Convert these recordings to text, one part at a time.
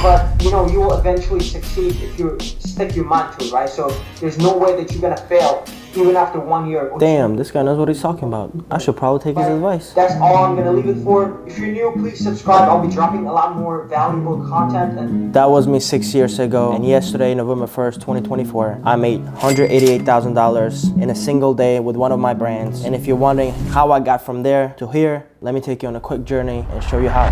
but you know, you will eventually succeed if you stick your mind to it, right? So there's no way that you're gonna fail even after 1 year. Damn, this guy knows what he's talking about. I should probably take his advice. That's all I'm gonna leave it for. If you're new, please subscribe. I'll be dropping a lot more valuable content. And that was me 6 years ago, and yesterday, November 1st, 2024, I made $188,000 in a single day with one of my brands. And if you're wondering how I got from there to here, let me take you on a quick journey and show you how.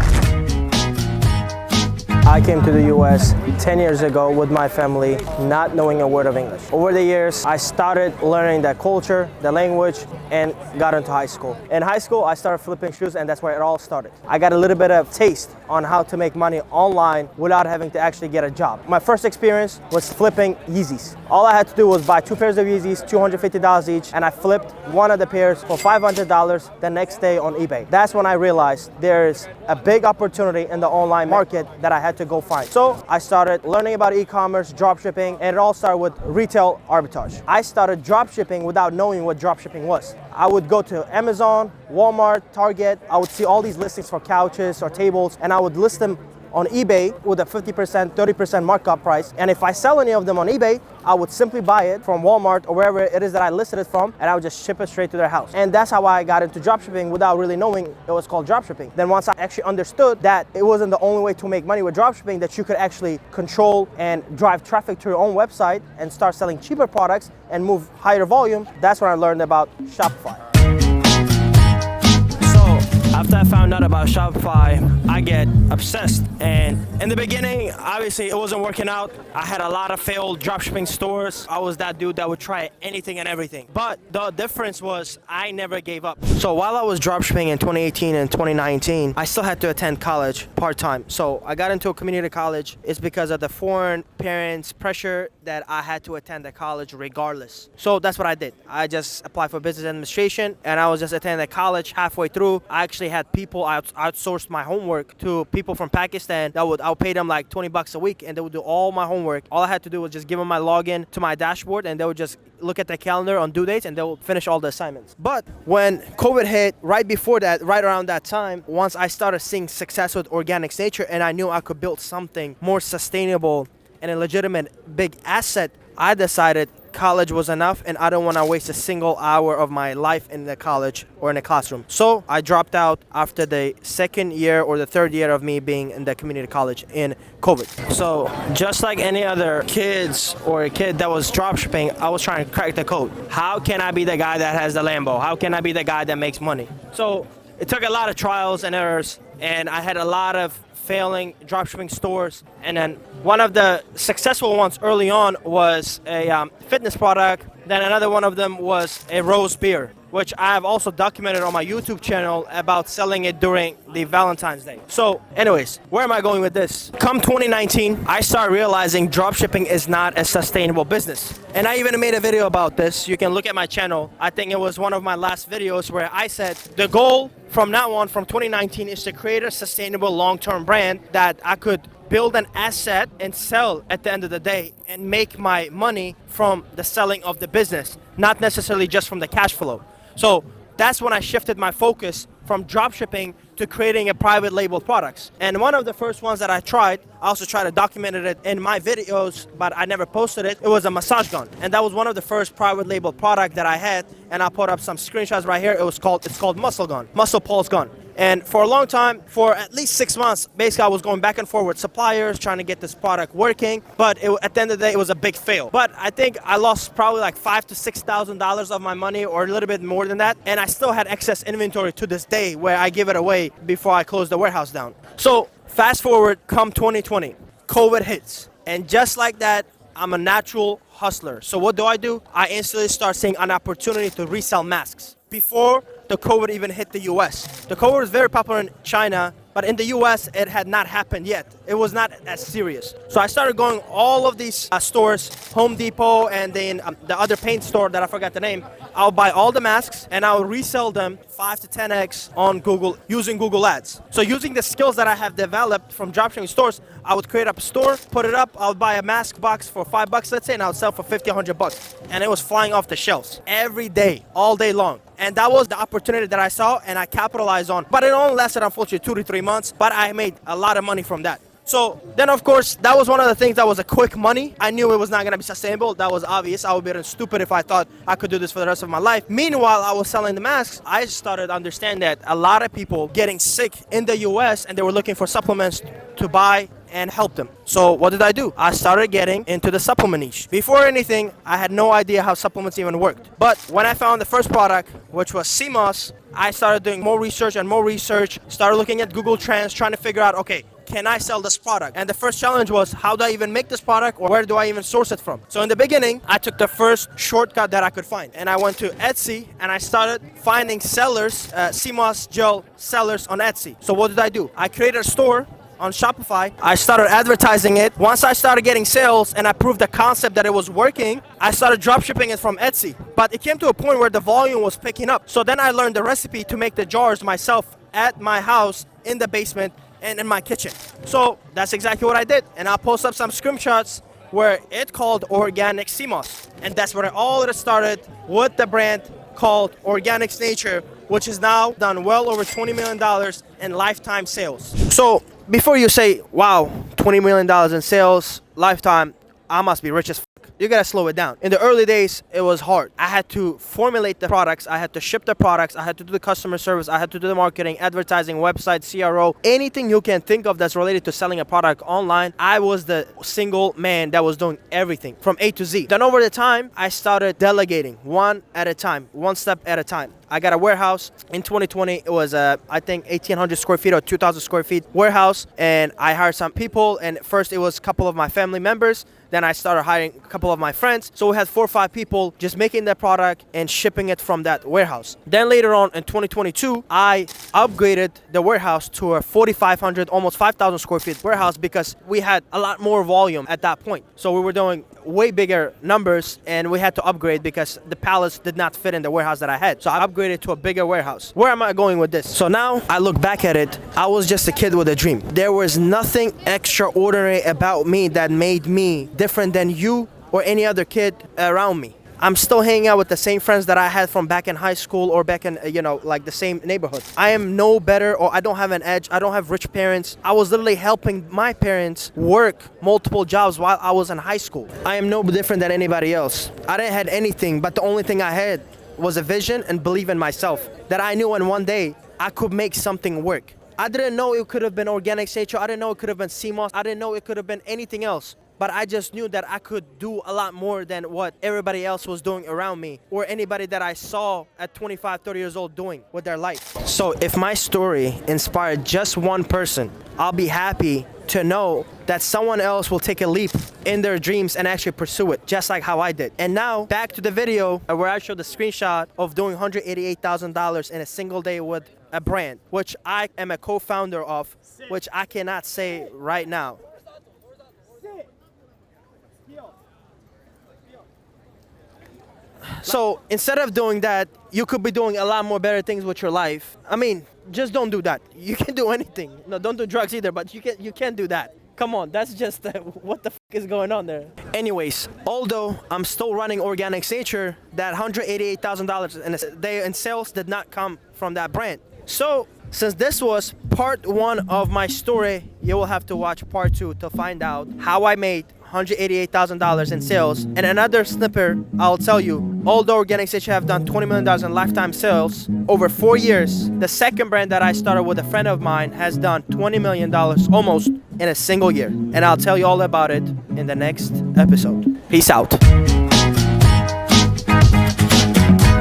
I came to the US 10 years ago with my family, not knowing a word of English. Over the years, I started learning the culture, the language, and got into high school. In high school, I started flipping shoes, and that's where it all started. I got a little bit of taste on how to make money online without having to actually get a job. My first experience was flipping Yeezys. All I had to do was buy 2 pairs of Yeezys, $250 each, and I flipped one of the pairs for $500 the next day on eBay. That's when I realized there's a big opportunity in the online market that I had to go find. So I started learning about e-commerce, dropshipping, and it all started with retail arbitrage. I started dropshipping without knowing what dropshipping was. I would go to Amazon, Walmart, Target. I would see all these listings for couches or tables, and I would list them on eBay with a 50%, 30% markup price. And if I sell any of them on eBay, I would simply buy it from Walmart or wherever it is that I listed it from, and I would just ship it straight to their house. And that's how I got into dropshipping without really knowing it was called dropshipping. Then once I actually understood that it wasn't the only way to make money with dropshipping, that you could actually control and drive traffic to your own website and start selling cheaper products and move higher volume, that's when I learned about Shopify. After I found out about Shopify, I get obsessed. And in the beginning, obviously it wasn't working out. I had a lot of failed dropshipping stores. I was that dude that would try anything and everything. But the difference was I never gave up. So while I was dropshipping in 2018 and 2019, I still had to attend college part-time. So I got into a community college. It's because of the foreign parents' pressure that I had to attend the college regardless. So that's what I did. I just applied for business administration, and I was just attending the college. Halfway through, I actually had people, I outsourced my homework to people from Pakistan that I'll pay them like $20 a week, and they would do all my homework. All I had to do was just give them my login to my dashboard, and they would just look at the calendar on due dates, and they would finish all the assignments. But when COVID hit, right before that, right around that time, once I started seeing success with Organic Nature, and I knew I could build something more sustainable and a legitimate big asset, I decided college was enough, and I don't want to waste a single hour of my life in the college or in a classroom. So I dropped out after the second year or the third year of me being in the community college in COVID. So just like any other kids or a kid that was dropshipping, I was trying to crack the code. How can I be the guy that has the Lambo? How can I be the guy that makes money? So it took a lot of trials and errors, and I had a lot of failing dropshipping stores. And then one of the successful ones early on was a fitness product. Then another one of them was a rose beer, which I have also documented on my YouTube channel about selling it during the Valentine's Day. So anyways, where am I going with this? Come 2019, I started realizing dropshipping is not a sustainable business. And I even made a video about this. You can look at my channel. I think it was one of my last videos where I said the goal from now on, from 2019, is to create a sustainable long-term brand that I could build an asset and sell at the end of the day and make my money from the selling of the business, not necessarily just from the cash flow. So that's when I shifted my focus from dropshipping to creating a private label products. And one of the first ones that I tried, I also tried to document it in my videos, but I never posted it. It was a massage gun. And that was one of the first private label product that I had. And I'll put up some screenshots right here. It's called Muscle Gun, Muscle Pulse Gun. And for a long time, for at least 6 months, basically I was going back and forth with suppliers trying to get this product working. But at the end of the day, it was a big fail. But I think I lost probably like $5,000 to $6,000 of my money, or a little bit more than that. And I still had excess inventory to this day where I give it away before I close the warehouse down. So fast forward, come 2020, COVID hits. And just like that, I'm a natural hustler. So what do? I instantly start seeing an opportunity to resell masks. Before the COVID even hit the US. The COVID was very popular in China, but in the US, it had not happened yet. It was not as serious. So I started going all of these stores, Home Depot, and then the other paint store that I forgot the name. I'll buy all the masks and I'll resell them 5 to 10x on Google using Google Ads. So using the skills that I have developed from dropshipping stores, I would create up a store, put it up, I would buy a mask box for $5, let's say, and I would sell for $50, $100. And it was flying off the shelves every day, all day long. And that was the opportunity that I saw and I capitalized on. But it only lasted, unfortunately, 2 to 3 months, but I made a lot of money from that. So then, of course, that was one of the things that was a quick money. I knew it was not going to be sustainable. That was obvious. I would be stupid if I thought I could do this for the rest of my life. Meanwhile, I was selling the masks. I started to understand that a lot of people getting sick in the US and they were looking for supplements to buy and help them. So what did I do? I started getting into the supplement niche. Before anything, I had no idea how supplements even worked. But when I found the first product, which was CMOS, I started doing more research and more research, started looking at Google Trends, trying to figure out, okay, can I sell this product? And the first challenge was, how do I even make this product, or where do I even source it from? So in the beginning, I took the first shortcut that I could find, and I went to Etsy and I started finding sellers, CMOS gel sellers on Etsy. So what did I do? I created a store on Shopify. I started advertising it. Once I started getting sales and I proved the concept that it was working, I started drop shipping it from Etsy. But it came to a point where the volume was picking up. So then I learned the recipe to make the jars myself at my house, in the basement, and in my kitchen. So that's exactly what I did. And I'll post up some screenshots where it called Organic CMOS. And that's where all it started, with the brand called Organics Nature, which is now done well over $20 million in lifetime sales. So before you say, wow, $20 million in sales, lifetime, I must be rich as f. You gotta slow it down. In the early days, it was hard. I had to formulate the products, I had to ship the products, I had to do the customer service, I had to do the marketing, advertising, website, CRO, anything you can think of that's related to selling a product online. I was the single man that was doing everything from A to Z. Then over the time, I started delegating one at a time, one step at a time. I got a warehouse. In 2020, it was I think 1,800 square feet or 2,000 square feet warehouse, and I hired some people, and first it was a couple of my family members. Then I started hiring a couple of my friends. So we had 4 or 5 people just making the product and shipping it from that warehouse. Then later on in 2022, I upgraded the warehouse to a 4,500, almost 5,000 square feet warehouse because we had a lot more volume at that point. So we were doing way bigger numbers and we had to upgrade because the pallets did not fit in the warehouse that I had. So I upgraded to a bigger warehouse. Where am I going with this? So now I look back at it, I was just a kid with a dream. There was nothing extraordinary about me that made me different than you or any other kid around me. I'm still hanging out with the same friends that I had from back in high school or back in, like the same neighborhood. I am no better, or I don't have an edge. I don't have rich parents. I was literally helping my parents work multiple jobs while I was in high school. I am no different than anybody else. I didn't have anything, but the only thing I had was a vision and belief in myself that I knew in one day I could make something work. I didn't know it could have been Organic Nature. I didn't know it could have been CMOS. I didn't know it could have been anything else. But I just knew that I could do a lot more than what everybody else was doing around me or anybody that I saw at 25, 30 years old doing with their life. So if my story inspired just one person, I'll be happy to know that someone else will take a leap in their dreams and actually pursue it, just like how I did. And now back to the video where I showed the screenshot of doing $188,000 in a single day with a brand, which I am a co-founder of, which I cannot say right now. So instead of doing that, you could be doing a lot more better things with your life. I mean, just don't do that. You can do anything. No, don't do drugs either, but you can't do that. Come on, that's just what the f is going on there. Anyways, although I'm still running Organics Nature, that $188,000 in a day in sales did not come from that brand. So since this was part 1 of my story, you will have to watch part 2 to find out how I made $188,000 in sales. And another snippet, I'll tell you, although Organics Nature have done $20 million in lifetime sales over 4 years, the second brand that I started with a friend of mine has done $20 million almost in a single year. And I'll tell you all about it in the next episode. Peace out.